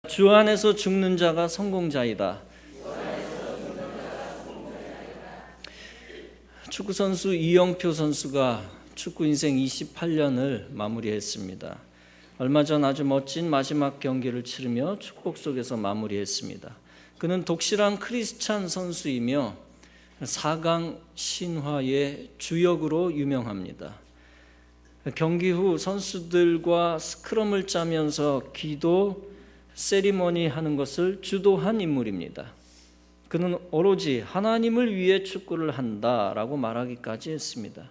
주 안에서 죽는 자가 성공자이다. 축구 선수 이영표 선수가 축구 인생 28년을 마무리했습니다. 얼마 전 아주 멋진 마지막 경기를 치르며 축복 속에서 마무리했습니다. 그는 독실한 크리스찬 선수이며 4강 신화의 주역으로 유명합니다. 경기 후 선수들과 스크럼을 짜면서 기도 세리머니 하는 것을 주도한 인물입니다. 그는 오로지 하나님을 위해 축구를 한다라고 말하기까지 했습니다.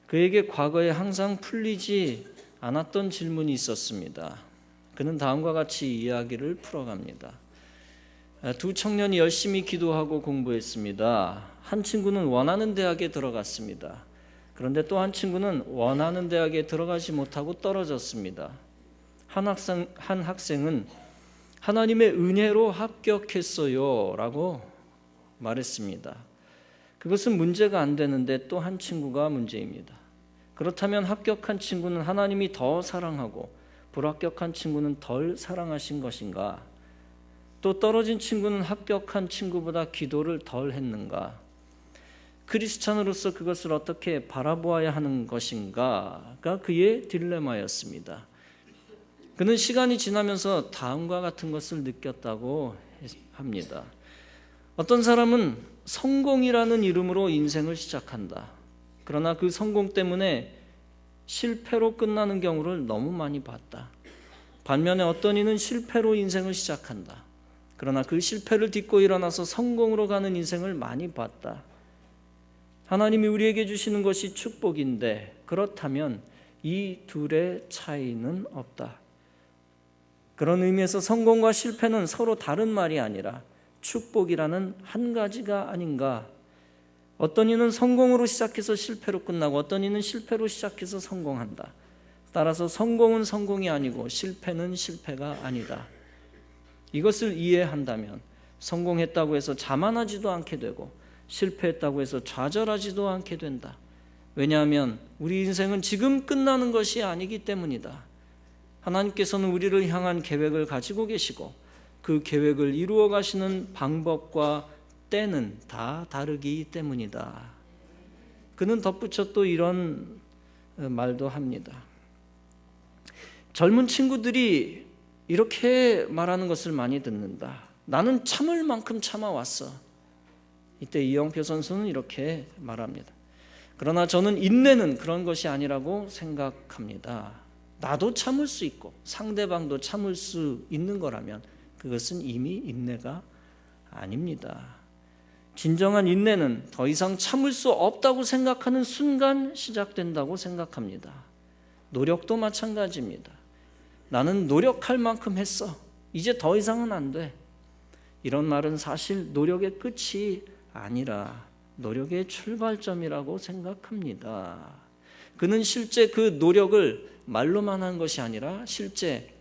그에게 과거에 항상 풀리지 않았던 질문이 있었습니다. 그는 다음과 같이 이야기를 풀어갑니다. 두 청년이 열심히 기도하고 공부했습니다. 한 친구는 원하는 대학에 들어갔습니다. 그런데 또 한 친구는 원하는 대학에 들어가지 못하고 떨어졌습니다. 한 학생은 하나님의 은혜로 합격했어요 라고 말했습니다. 그것은 문제가 안 되는데 또 한 친구가 문제입니다. 그렇다면 합격한 친구는 하나님이 더 사랑하고 불합격한 친구는 덜 사랑하신 것인가? 또 떨어진 친구는 합격한 친구보다 기도를 덜 했는가? 크리스찬으로서 그것을 어떻게 바라보아야 하는 것인가가 그의 딜레마였습니다. 그는 시간이 지나면서 다음과 같은 것을 느꼈다고 합니다. 어떤 사람은 성공이라는 이름으로 인생을 시작한다. 그러나 그 성공 때문에 실패로 끝나는 경우를 너무 많이 봤다. 반면에 어떤 이는 실패로 인생을 시작한다. 그러나 그 실패를 딛고 일어나서 성공으로 가는 인생을 많이 봤다. 하나님이 우리에게 주시는 것이 축복인데 그렇다면 이 둘의 차이는 없다. 그런 의미에서 성공과 실패는 서로 다른 말이 아니라 축복이라는 한 가지가 아닌가. 어떤 이는 성공으로 시작해서 실패로 끝나고 어떤 이는 실패로 시작해서 성공한다. 따라서 성공은 성공이 아니고 실패는 실패가 아니다. 이것을 이해한다면 성공했다고 해서 자만하지도 않게 되고 실패했다고 해서 좌절하지도 않게 된다. 왜냐하면 우리 인생은 지금 끝나는 것이 아니기 때문이다. 하나님께서는 우리를 향한 계획을 가지고 계시고 그 계획을 이루어 가시는 방법과 때는 다 다르기 때문이다. 그는 덧붙여 또 이런 말도 합니다. 젊은 친구들이 이렇게 말하는 것을 많이 듣는다. 나는 참을 만큼 참아왔어. 이때 이영표 선수는 이렇게 말합니다. 그러나 저는 인내는 그런 것이 아니라고 생각합니다. 나도 참을 수 있고 상대방도 참을 수 있는 거라면 그것은 이미 인내가 아닙니다. 진정한 인내는 더 이상 참을 수 없다고 생각하는 순간 시작된다고 생각합니다. 노력도 마찬가지입니다. 나는 노력할 만큼 했어. 이제 더 이상은 안 돼. 이런 말은 사실 노력의 끝이 아니라 노력의 출발점이라고 생각합니다. 그는 실제 그 노력을 말로만 한 것이 아니라 실제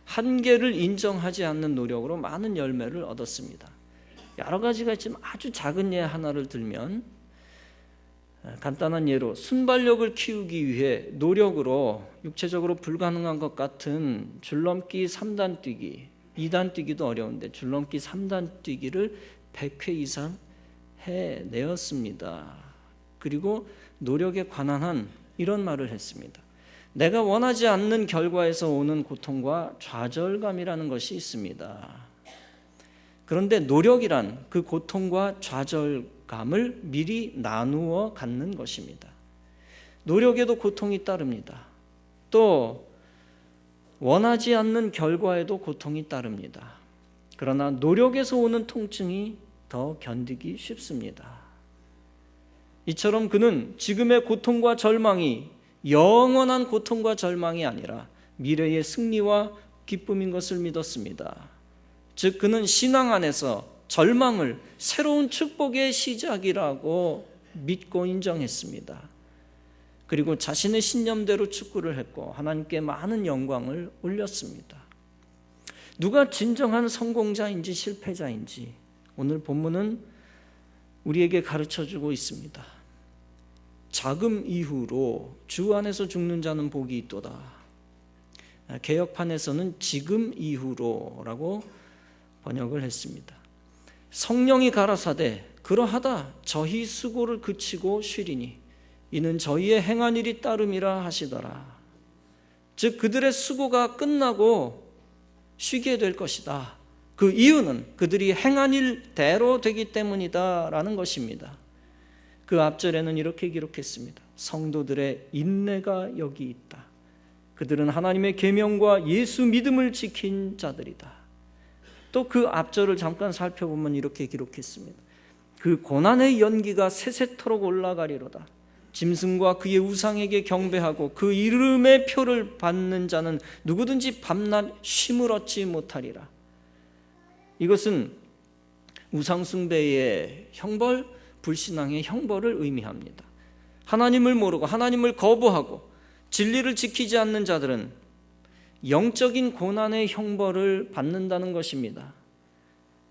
한계를 인정하지 않는 노력으로 많은 열매를 얻었습니다. 여러 가지가 있지만 아주 작은 예 하나를 들면 간단한 예로 순발력을 키우기 위해 노력으로 육체적으로 불가능한 것 같은 줄넘기 3단 뛰기, 2단 뛰기도 어려운데 줄넘기 3단 뛰기를 100회 이상 해내었습니다. 그리고 노력에 관한 한 이런 말을 했습니다. 내가 원하지 않는 결과에서 오는 고통과 좌절감이라는 것이 있습니다. 그런데 노력이란 그 고통과 좌절감을 미리 나누어 갖는 것입니다. 노력에도 고통이 따릅니다. 또 원하지 않는 결과에도 고통이 따릅니다. 그러나 노력에서 오는 통증이 더 견디기 쉽습니다. 이처럼 그는 지금의 고통과 절망이 영원한 고통과 절망이 아니라 미래의 승리와 기쁨인 것을 믿었습니다. 즉 그는 신앙 안에서 절망을 새로운 축복의 시작이라고 믿고 인정했습니다. 그리고 자신의 신념대로 축구를 했고 하나님께 많은 영광을 올렸습니다. 누가 진정한 성공자인지 실패자인지 오늘 본문은 우리에게 가르쳐주고 있습니다. 자금 이후로 주 안에서 죽는 자는 복이 있도다. 개역판에서는 지금 이후로라고 번역을 했습니다. 성령이 가라사대 그러하다 저희 수고를 그치고 쉬리니 이는 저희의 행한 일이 따름이라 하시더라. 즉 그들의 수고가 끝나고 쉬게 될 것이다. 그 이유는 그들이 행한 일대로 되기 때문이다 라는 것입니다. 그 앞절에는 이렇게 기록했습니다. 성도들의 인내가 여기 있다. 그들은 하나님의 계명과 예수 믿음을 지킨 자들이다. 또 그 앞절을 잠깐 살펴보면 이렇게 기록했습니다. 그 고난의 연기가 세세토록 올라가리로다. 짐승과 그의 우상에게 경배하고 그 이름의 표를 받는 자는 누구든지 밤낮 쉼을 얻지 못하리라. 이것은 우상숭배의 형벌, 불신앙의 형벌을 의미합니다. 하나님을 모르고 하나님을 거부하고 진리를 지키지 않는 자들은 영적인 고난의 형벌을 받는다는 것입니다.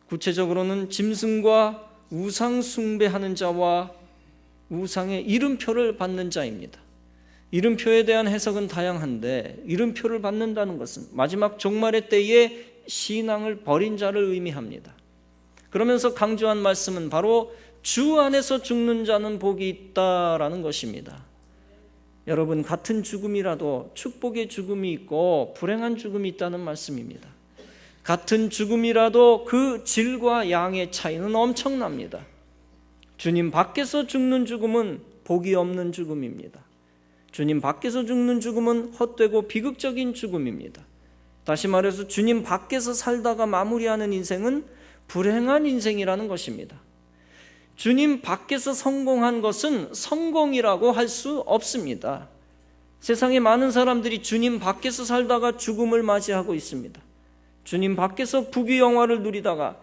구체적으로는 짐승과 우상 숭배하는 자와 우상의 이름표를 받는 자입니다. 이름표에 대한 해석은 다양한데 이름표를 받는다는 것은 마지막 종말의 때에 신앙을 버린 자를 의미합니다. 그러면서 강조한 말씀은 바로 주 안에서 죽는 자는 복이 있다라는 것입니다. 여러분, 같은 죽음이라도 축복의 죽음이 있고 불행한 죽음이 있다는 말씀입니다. 같은 죽음이라도 그 질과 양의 차이는 엄청납니다. 주님 밖에서 죽는 죽음은 복이 없는 죽음입니다. 주님 밖에서 죽는 죽음은 헛되고 비극적인 죽음입니다. 다시 말해서 주님 밖에서 살다가 마무리하는 인생은 불행한 인생이라는 것입니다. 주님 밖에서 성공한 것은 성공이라고 할 수 없습니다. 세상에 많은 사람들이 주님 밖에서 살다가 죽음을 맞이하고 있습니다. 주님 밖에서 부귀영화를 누리다가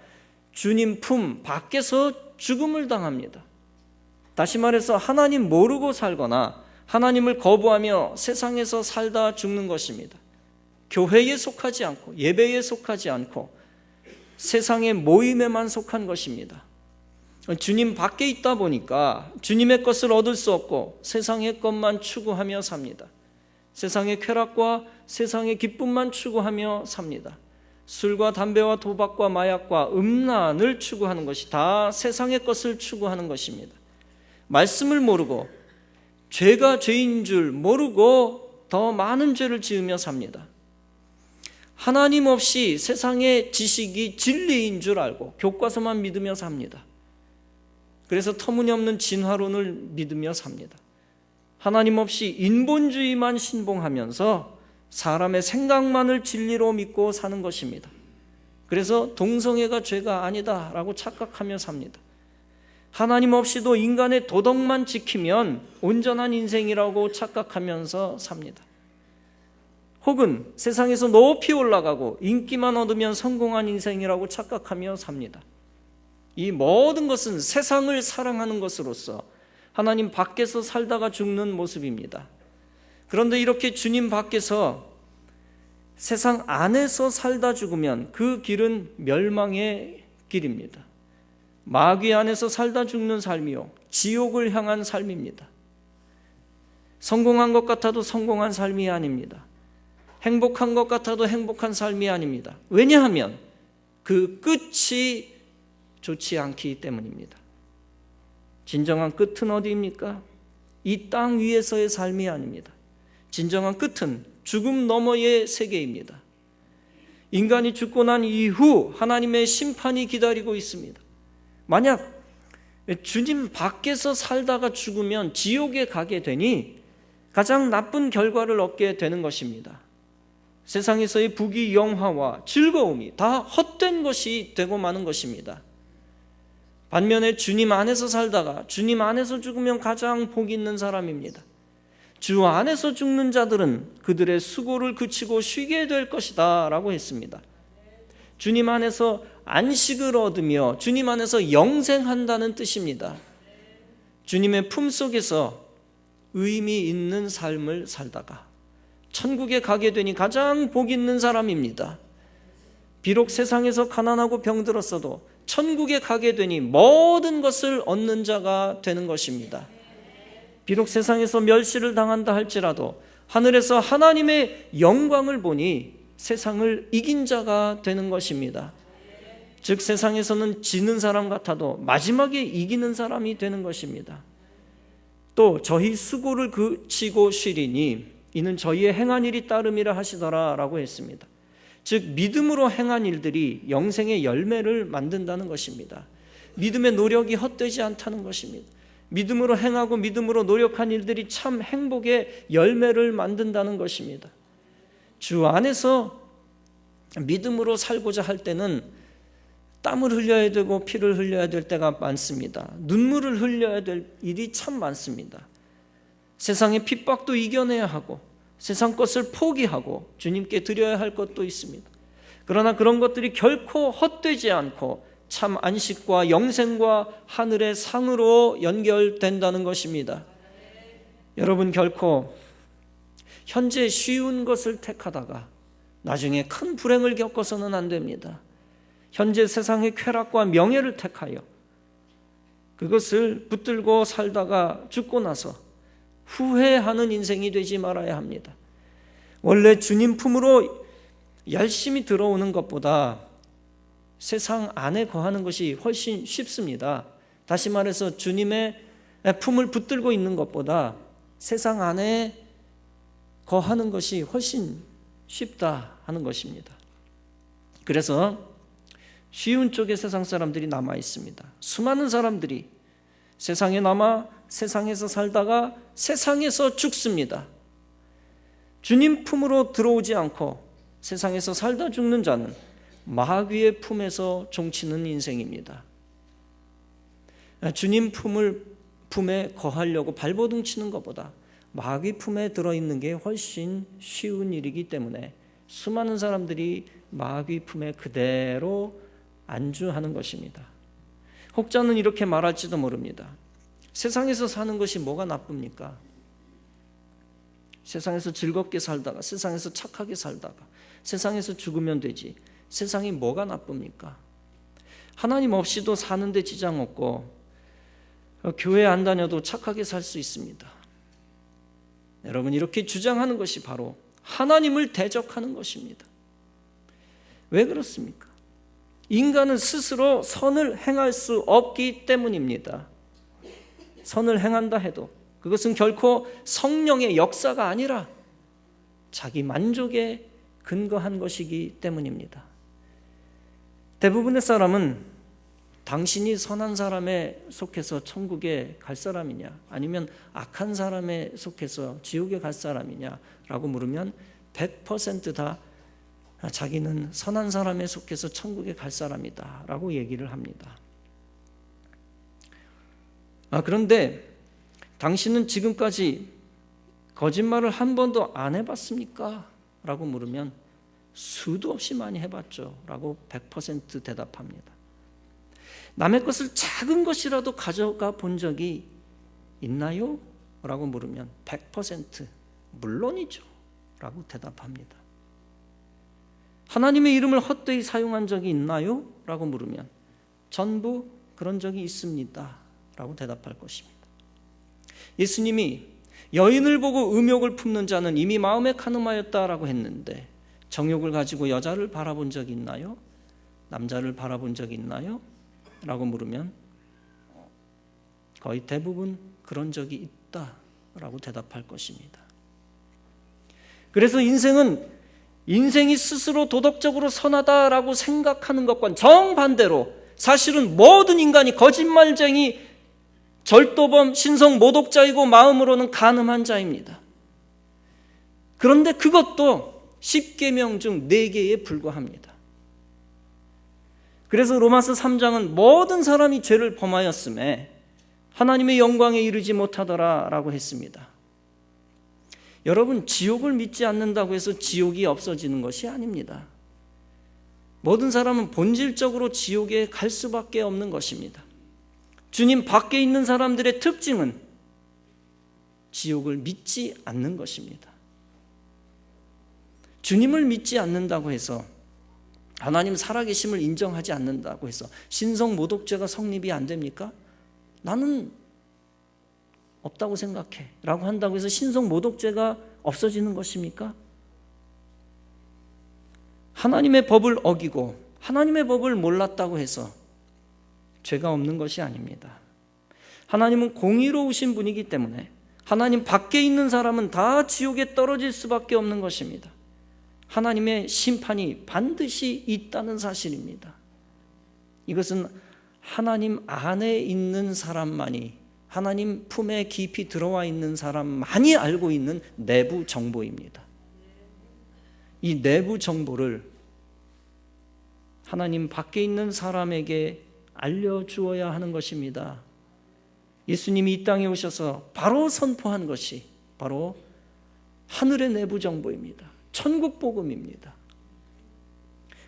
주님 품 밖에서 죽음을 당합니다. 다시 말해서 하나님 모르고 살거나 하나님을 거부하며 세상에서 살다 죽는 것입니다. 교회에 속하지 않고 예배에 속하지 않고 세상의 모임에만 속한 것입니다. 주님 밖에 있다 보니까 주님의 것을 얻을 수 없고 세상의 것만 추구하며 삽니다. 세상의 쾌락과 세상의 기쁨만 추구하며 삽니다. 술과 담배와 도박과 마약과 음란을 추구하는 것이 다 세상의 것을 추구하는 것입니다. 말씀을 모르고 죄가 죄인 줄 모르고 더 많은 죄를 지으며 삽니다. 하나님 없이 세상의 지식이 진리인 줄 알고 교과서만 믿으며 삽니다. 그래서 터무니없는 진화론을 믿으며 삽니다. 하나님 없이 인본주의만 신봉하면서 사람의 생각만을 진리로 믿고 사는 것입니다. 그래서 동성애가 죄가 아니다라고 착각하며 삽니다. 하나님 없이도 인간의 도덕만 지키면 온전한 인생이라고 착각하면서 삽니다. 혹은 세상에서 높이 올라가고 인기만 얻으면 성공한 인생이라고 착각하며 삽니다. 이 모든 것은 세상을 사랑하는 것으로서 하나님 밖에서 살다가 죽는 모습입니다. 그런데 이렇게 주님 밖에서 세상 안에서 살다 죽으면 그 길은 멸망의 길입니다. 마귀 안에서 살다 죽는 삶이요 지옥을 향한 삶입니다. 성공한 것 같아도 성공한 삶이 아닙니다. 행복한 것 같아도 행복한 삶이 아닙니다. 왜냐하면 그 끝이 좋지 않기 때문입니다. 진정한 끝은 어디입니까? 이 땅 위에서의 삶이 아닙니다. 진정한 끝은 죽음 너머의 세계입니다. 인간이 죽고 난 이후 하나님의 심판이 기다리고 있습니다. 만약 주님 밖에서 살다가 죽으면 지옥에 가게 되니 가장 나쁜 결과를 얻게 되는 것입니다. 세상에서의 부귀 영화와 즐거움이 다 헛된 것이 되고 마는 것입니다. 반면에 주님 안에서 살다가 주님 안에서 죽으면 가장 복 있는 사람입니다. 주 안에서 죽는 자들은 그들의 수고를 그치고 쉬게 될 것이다 라고 했습니다. 주님 안에서 안식을 얻으며 주님 안에서 영생한다는 뜻입니다. 주님의 품속에서 의미 있는 삶을 살다가 천국에 가게 되니 가장 복 있는 사람입니다. 비록 세상에서 가난하고 병들었어도 천국에 가게 되니 모든 것을 얻는 자가 되는 것입니다. 비록 세상에서 멸시를 당한다 할지라도 하늘에서 하나님의 영광을 보니 세상을 이긴 자가 되는 것입니다. 즉 세상에서는 지는 사람 같아도 마지막에 이기는 사람이 되는 것입니다. 또 저희 수고를 그치고 쉬리니 이는 저희의 행한 일이 따름이라 하시더라 라고 했습니다. 즉 믿음으로 행한 일들이 영생의 열매를 만든다는 것입니다. 믿음의 노력이 헛되지 않다는 것입니다. 믿음으로 행하고 믿음으로 노력한 일들이 참 행복의 열매를 만든다는 것입니다. 주 안에서 믿음으로 살고자 할 때는 땀을 흘려야 되고 피를 흘려야 될 때가 많습니다. 눈물을 흘려야 될 일이 참 많습니다. 세상의 핍박도 이겨내야 하고 세상 것을 포기하고 주님께 드려야 할 것도 있습니다. 그러나 그런 것들이 결코 헛되지 않고 참 안식과 영생과 하늘의 상으로 연결된다는 것입니다. 여러분 결코 현재 쉬운 것을 택하다가 나중에 큰 불행을 겪어서는 안 됩니다. 현재 세상의 쾌락과 명예를 택하여 그것을 붙들고 살다가 죽고 나서 후회하는 인생이 되지 말아야 합니다. 원래 주님 품으로 열심히 들어오는 것보다 세상 안에 거하는 것이 훨씬 쉽습니다. 다시 말해서 주님의 품을 붙들고 있는 것보다 세상 안에 거하는 것이 훨씬 쉽다 하는 것입니다. 그래서 쉬운 쪽에 세상 사람들이 남아 있습니다. 수많은 사람들이 세상에 남아 세상에서 살다가 세상에서 죽습니다. 주님 품으로 들어오지 않고 세상에서 살다 죽는 자는 마귀의 품에서 종치는 인생입니다. 주님 품에 거하려고 발버둥 치는 것보다 마귀 품에 들어있는 게 훨씬 쉬운 일이기 때문에 수많은 사람들이 마귀 품에 그대로 안주하는 것입니다. 혹자는 이렇게 말할지도 모릅니다. 세상에서 사는 것이 뭐가 나쁩니까? 세상에서 즐겁게 살다가 세상에서 착하게 살다가 세상에서 죽으면 되지 세상이 뭐가 나쁩니까? 하나님 없이도 사는데 지장 없고 교회 안 다녀도 착하게 살 수 있습니다. 여러분 이렇게 주장하는 것이 바로 하나님을 대적하는 것입니다. 왜 그렇습니까? 인간은 스스로 선을 행할 수 없기 때문입니다. 선을 행한다 해도 그것은 결코 성령의 역사가 아니라 자기 만족에 근거한 것이기 때문입니다. 대부분의 사람은 당신이 선한 사람에 속해서 천국에 갈 사람이냐 아니면 악한 사람에 속해서 지옥에 갈 사람이냐라고 물으면 100% 다 자기는 선한 사람에 속해서 천국에 갈 사람이다 라고 얘기를 합니다. 그런데 당신은 지금까지 거짓말을 한 번도 안 해봤습니까? 라고 물으면 수도 없이 많이 해봤죠 라고 100% 대답합니다. 남의 것을 작은 것이라도 가져가 본 적이 있나요? 라고 물으면 100% 물론이죠 라고 대답합니다. 하나님의 이름을 헛되이 사용한 적이 있나요? 라고 물으면 전부 그런 적이 있습니다 라고 대답할 것입니다. 예수님이 여인을 보고 음욕을 품는 자는 이미 마음에 간음하였다라고 했는데 정욕을 가지고 여자를 바라본 적이 있나요? 남자를 바라본 적이 있나요? 라고 물으면 거의 대부분 그런 적이 있다라고 대답할 것입니다. 그래서 인생이 스스로 도덕적으로 선하다라고 생각하는 것과 정반대로 사실은 모든 인간이 거짓말쟁이, 절도범, 신성 모독자이고 마음으로는 간음한 자입니다. 그런데 그것도 10계명 중 4개에 불과합니다. 그래서 로마서 3장은 모든 사람이 죄를 범하였음에 하나님의 영광에 이르지 못하더라라고 했습니다. 여러분, 지옥을 믿지 않는다고 해서 지옥이 없어지는 것이 아닙니다. 모든 사람은 본질적으로 지옥에 갈 수밖에 없는 것입니다. 주님 밖에 있는 사람들의 특징은 지옥을 믿지 않는 것입니다. 주님을 믿지 않는다고 해서 하나님 살아계심을 인정하지 않는다고 해서 신성 모독죄가 성립이 안 됩니까? 나는 없다고 생각해 라고 한다고 해서 신성 모독죄가 없어지는 것입니까? 하나님의 법을 어기고 하나님의 법을 몰랐다고 해서 죄가 없는 것이 아닙니다. 하나님은 공의로우신 분이기 때문에 하나님 밖에 있는 사람은 다 지옥에 떨어질 수밖에 없는 것입니다. 하나님의 심판이 반드시 있다는 사실입니다. 이것은 하나님 안에 있는 사람만이, 하나님 품에 깊이 들어와 있는 사람만이 알고 있는 내부 정보입니다. 이 내부 정보를 하나님 밖에 있는 사람에게 알려주어야 하는 것입니다. 예수님이 이 땅에 오셔서 바로 선포한 것이 바로 하늘의 내부 정보입니다. 천국 복음입니다.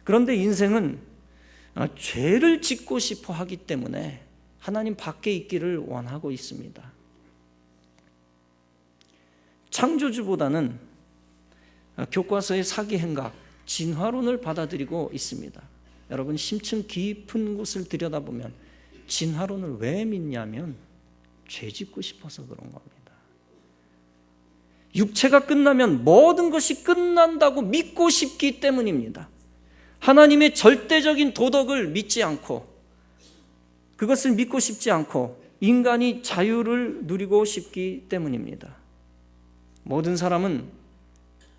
그런데 인생은 죄를 짓고 싶어 하기 때문에 하나님 밖에 있기를 원하고 있습니다. 창조주보다는 교과서의 사기 행각, 진화론을 받아들이고 있습니다. 여러분, 심층 깊은 곳을 들여다보면 진화론을 왜 믿냐면 죄 짓고 싶어서 그런 겁니다. 육체가 끝나면 모든 것이 끝난다고 믿고 싶기 때문입니다. 하나님의 절대적인 도덕을 믿지 않고, 그것을 믿고 싶지 않고 인간이 자유를 누리고 싶기 때문입니다. 모든 사람은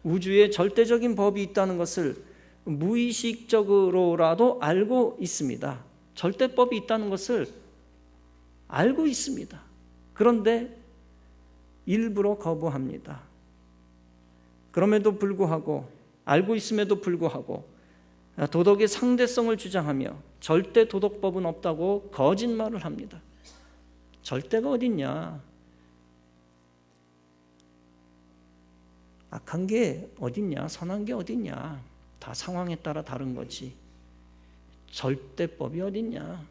우주에 절대적인 법이 있다는 것을 무의식적으로라도 알고 있습니다. 절대법이 있다는 것을 알고 있습니다. 그런데 일부러 거부합니다. 그럼에도 불구하고, 알고 있음에도 불구하고 도덕의 상대성을 주장하며 절대 도덕법은 없다고 거짓말을 합니다. 절대가 어딨냐? 악한 게 어딨냐? 선한 게 어딨냐? 다 상황에 따라 다른 거지. 절대법이 어딨냐?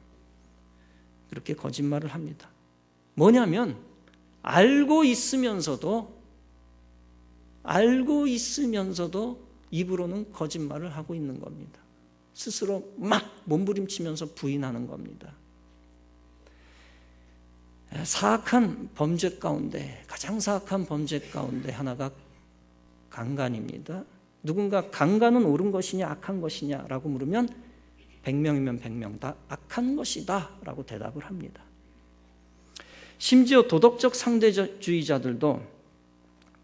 그렇게 거짓말을 합니다. 뭐냐면 알고 있으면서도 입으로는 거짓말을 하고 있는 겁니다. 스스로 막 몸부림치면서 부인하는 겁니다. 사악한 범죄 가운데, 가장 사악한 범죄 가운데 하나가 강간입니다. 누군가 강간은 옳은 것이냐 악한 것이냐라고 물으면 100명이면 100명 다 악한 것이다 라고 대답을 합니다. 심지어 도덕적 상대주의자들도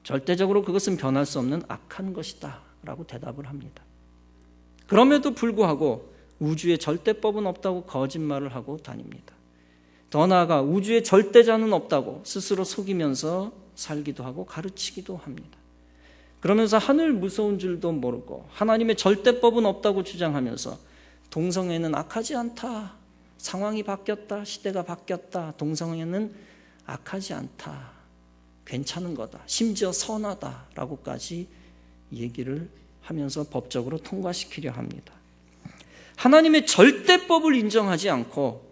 절대적으로 그것은 변할 수 없는 악한 것이다 라고 대답을 합니다. 그럼에도 불구하고 우주에 절대법은 없다고 거짓말을 하고 다닙니다. 더 나아가 우주에 절대자는 없다고 스스로 속이면서 살기도 하고 가르치기도 합니다. 그러면서 하늘 무서운 줄도 모르고 하나님의 절대법은 없다고 주장하면서 동성애는 악하지 않다, 상황이 바뀌었다, 시대가 바뀌었다, 동성애는 악하지 않다, 괜찮은 거다, 심지어 선하다라고까지 얘기를 하면서 법적으로 통과시키려 합니다. 하나님의 절대법을 인정하지 않고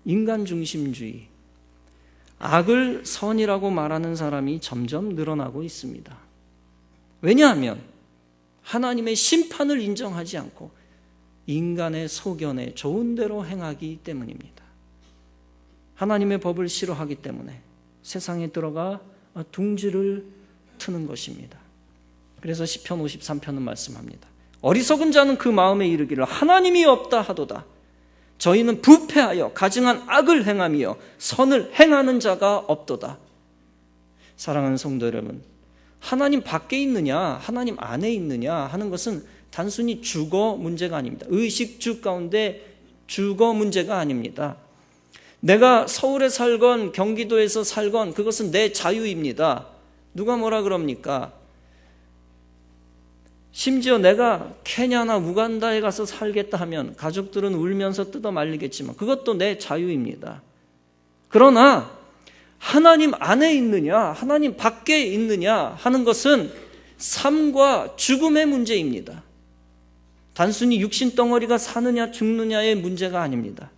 인간 중심주의, 악을 선이라고 말하는 사람이 점점 늘어나고 있습니다. 왜냐하면 하나님의 심판을 인정하지 않고 인간의 소견에 좋은 대로 행하기 때문입니다. 하나님의 법을 싫어하기 때문에 세상에 들어가 둥지를 트는 것입니다. 그래서 시편 53편은 말씀합니다. 어리석은 자는 그 마음에 이르기를 하나님이 없다 하도다. 저희는 부패하여 가증한 악을 행하며 선을 행하는 자가 없도다. 사랑하는 성도 여러분, 하나님 밖에 있느냐 하나님 안에 있느냐 하는 것은 단순히 주거 문제가 아닙니다. 의식주 가운데 주거 문제가 아닙니다. 내가 서울에 살건 경기도에서 살건 그것은 내 자유입니다. 누가 뭐라 그럽니까? 심지어 내가 케냐나 우간다에 가서 살겠다 하면 가족들은 울면서 뜯어 말리겠지만 그것도 내 자유입니다. 그러나 하나님 안에 있느냐 하나님 밖에 있느냐 하는 것은 삶과 죽음의 문제입니다. 단순히 육신 덩어리가 사느냐 죽느냐의 문제가 아닙니다.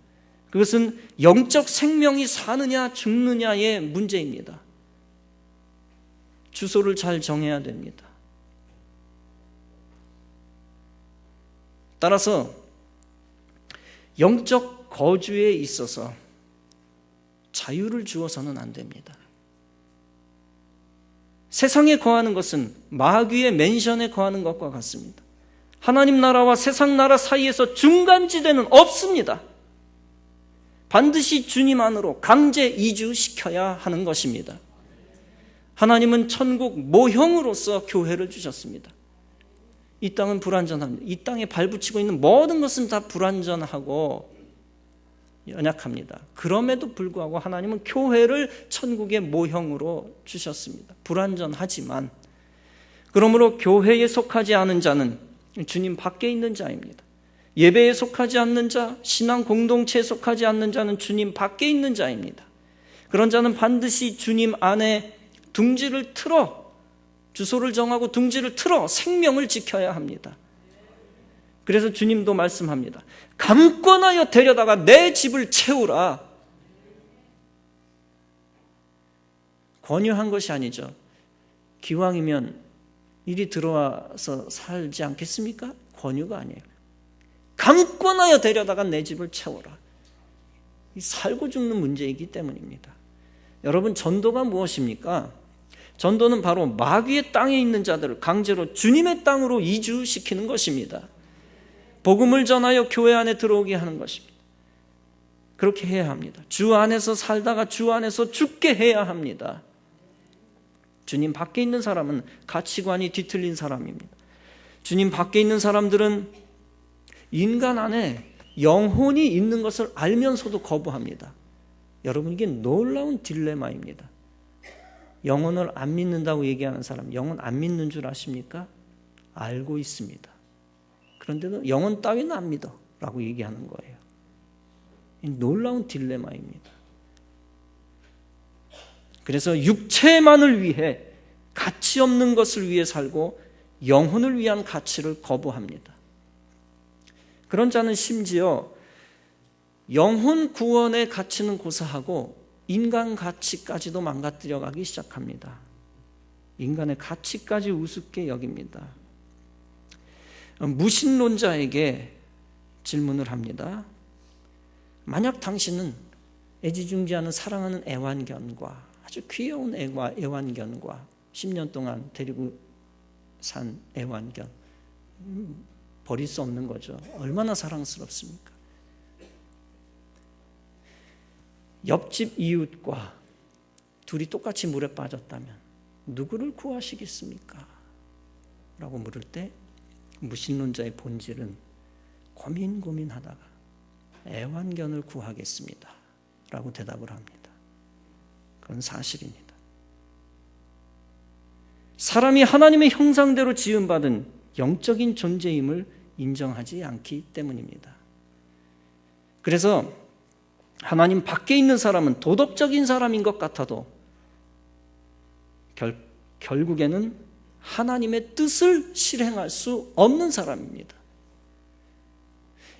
그것은 영적 생명이 사느냐 죽느냐의 문제입니다. 주소를 잘 정해야 됩니다. 따라서 영적 거주에 있어서 자유를 주어서는 안 됩니다. 세상에 거하는 것은 마귀의 맨션에 거하는 것과 같습니다. 하나님 나라와 세상 나라 사이에서 중간지대는 없습니다. 반드시 주님 안으로 강제 이주시켜야 하는 것입니다. 하나님은 천국 모형으로서 교회를 주셨습니다. 이 땅은 불완전합니다. 이 땅에 발붙이고 있는 모든 것은 다 불완전하고 연약합니다. 그럼에도 불구하고 하나님은 교회를 천국의 모형으로 주셨습니다. 불완전하지만, 그러므로 교회에 속하지 않은 자는 주님 밖에 있는 자입니다. 예배에 속하지 않는 자, 신앙 공동체에 속하지 않는 자는 주님 밖에 있는 자입니다. 그런 자는 반드시 주님 안에 둥지를 틀어, 주소를 정하고 둥지를 틀어 생명을 지켜야 합니다. 그래서 주님도 말씀합니다. 강권하여 데려다가 내 집을 채우라. 권유한 것이 아니죠. 기왕이면 이리 들어와서 살지 않겠습니까? 권유가 아니에요. 강권하여 데려다가 내 집을 채워라. 살고 죽는 문제이기 때문입니다. 여러분, 전도가 무엇입니까? 전도는 바로 마귀의 땅에 있는 자들을 강제로 주님의 땅으로 이주시키는 것입니다. 복음을 전하여 교회 안에 들어오게 하는 것입니다. 그렇게 해야 합니다. 주 안에서 살다가 주 안에서 죽게 해야 합니다. 주님 밖에 있는 사람은 가치관이 뒤틀린 사람입니다. 주님 밖에 있는 사람들은 인간 안에 영혼이 있는 것을 알면서도 거부합니다. 여러분, 이게 놀라운 딜레마입니다. 영혼을 안 믿는다고 얘기하는 사람, 영혼 안 믿는 줄 아십니까? 알고 있습니다. 그런데도 영혼 따위는 안 믿어 라고 얘기하는 거예요. 놀라운 딜레마입니다. 그래서 육체만을 위해, 가치 없는 것을 위해 살고 영혼을 위한 가치를 거부합니다. 그런 자는 심지어 영혼 구원의 가치는 고사하고 인간 가치까지도 망가뜨려 가기 시작합니다. 인간의 가치까지 우습게 여깁니다. 무신론자에게 질문을 합니다. 만약 당신은 애지중지하는 사랑하는 애완견과 아주 귀여운 애완견과 10년 동안 데리고 산 애완견, 버릴 수 없는 거죠. 얼마나 사랑스럽습니까? 옆집 이웃과 둘이 똑같이 물에 빠졌다면 누구를 구하시겠습니까? 라고 물을 때 무신론자의 본질은 고민하다가 애완견을 구하겠습니다 라고 대답을 합니다. 그건 사실입니다. 사람이 하나님의 형상대로 지음받은 영적인 존재임을 인정하지 않기 때문입니다. 그래서 하나님 밖에 있는 사람은 도덕적인 사람인 것 같아도 결국에는 하나님의 뜻을 실행할 수 없는 사람입니다.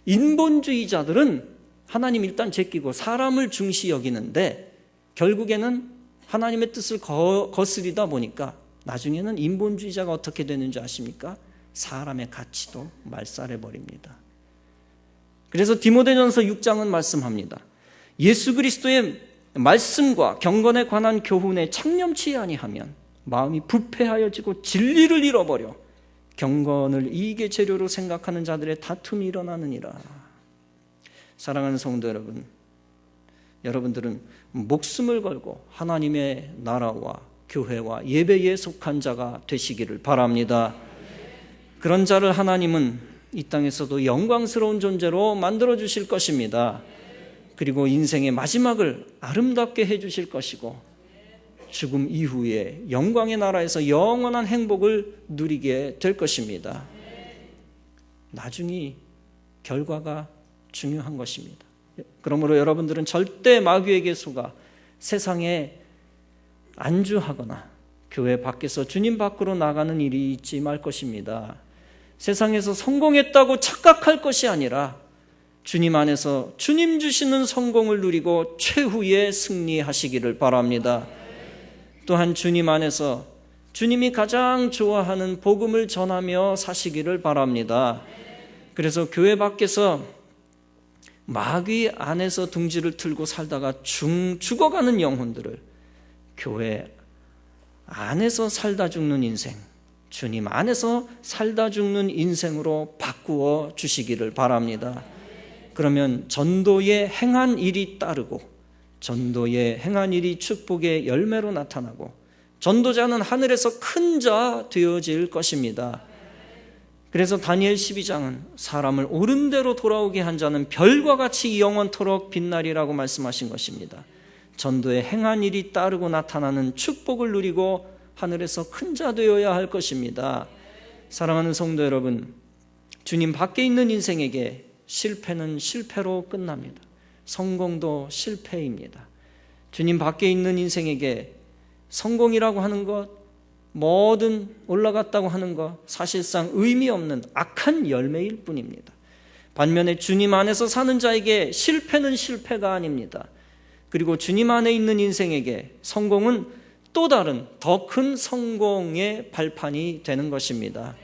인본주의자들은 하나님 일단 제끼고 사람을 중시 여기는데 결국에는 하나님의 뜻을 거스리다 보니까 나중에는 인본주의자가 어떻게 되는지 아십니까? 사람의 가치도 말살해버립니다. 그래서 디모데전서 6장은 말씀합니다. 예수 그리스도의 말씀과 경건에 관한 교훈에 창념치 아니하면 마음이 부패하여지고 진리를 잃어버려 경건을 이익의 재료로 생각하는 자들의 다툼이 일어나느니라. 사랑하는 성도 여러분, 여러분들은 목숨을 걸고 하나님의 나라와 교회와 예배에 속한 자가 되시기를 바랍니다. 그런 자를 하나님은 이 땅에서도 영광스러운 존재로 만들어 주실 것입니다. 그리고 인생의 마지막을 아름답게 해 주실 것이고 죽음 이후에 영광의 나라에서 영원한 행복을 누리게 될 것입니다. 나중이 결과가 중요한 것입니다. 그러므로 여러분들은 절대 마귀에게 속아 세상에 안주하거나 교회 밖에서 주님 밖으로 나가는 일이 있지 말 것입니다. 세상에서 성공했다고 착각할 것이 아니라 주님 안에서 주님 주시는 성공을 누리고 최후의 승리하시기를 바랍니다. 또한 주님 안에서 주님이 가장 좋아하는 복음을 전하며 사시기를 바랍니다. 그래서 교회 밖에서 마귀 안에서 둥지를 틀고 살다가 죽어가는 영혼들을 교회 안에서 살다 죽는 인생, 주님 안에서 살다 죽는 인생으로 바꾸어 주시기를 바랍니다. 그러면 전도의 행한 일이 따르고 전도의 행한 일이 축복의 열매로 나타나고 전도자는 하늘에서 큰 자 되어질 것입니다. 그래서 다니엘 12장은 사람을 옳은 대로 돌아오게 한 자는 별과 같이 영원토록 빛나리라고 말씀하신 것입니다. 전도의 행한 일이 따르고 나타나는 축복을 누리고 하늘에서 큰 자 되어야 할 것입니다. 사랑하는 성도 여러분, 주님 밖에 있는 인생에게 실패는 실패로 끝납니다. 성공도 실패입니다. 주님 밖에 있는 인생에게 성공이라고 하는 것, 뭐든 올라갔다고 하는 것, 사실상 의미 없는 악한 열매일 뿐입니다. 반면에 주님 안에서 사는 자에게 실패는 실패가 아닙니다. 그리고 주님 안에 있는 인생에게 성공은 또 다른 더 큰 성공의 발판이 되는 것입니다.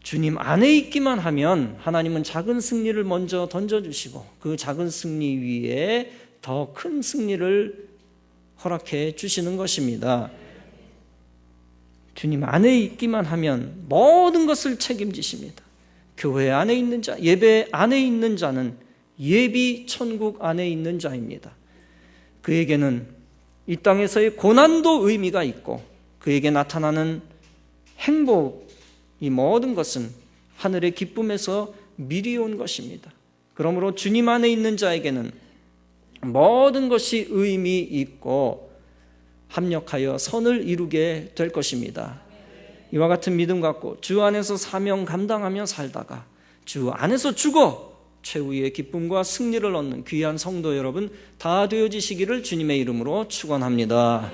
주님 안에 있기만 하면 하나님은 작은 승리를 먼저 던져주시고 그 작은 승리 위에 더 큰 승리를 허락해 주시는 것입니다. 주님 안에 있기만 하면 모든 것을 책임지십니다. 교회 안에 있는 자, 예배 안에 있는 자는 예비 천국 안에 있는 자입니다. 그에게는 이 땅에서의 고난도 의미가 있고 그에게 나타나는 행복, 이 모든 것은 하늘의 기쁨에서 미리 온 것입니다. 그러므로 주님 안에 있는 자에게는 모든 것이 의미 있고 합력하여 선을 이루게 될 것입니다. 이와 같은 믿음 갖고 주 안에서 사명 감당하며 살다가 주 안에서 죽어 최후의 기쁨과 승리를 얻는 귀한 성도 여러분 다 되어지시기를 주님의 이름으로 축원합니다.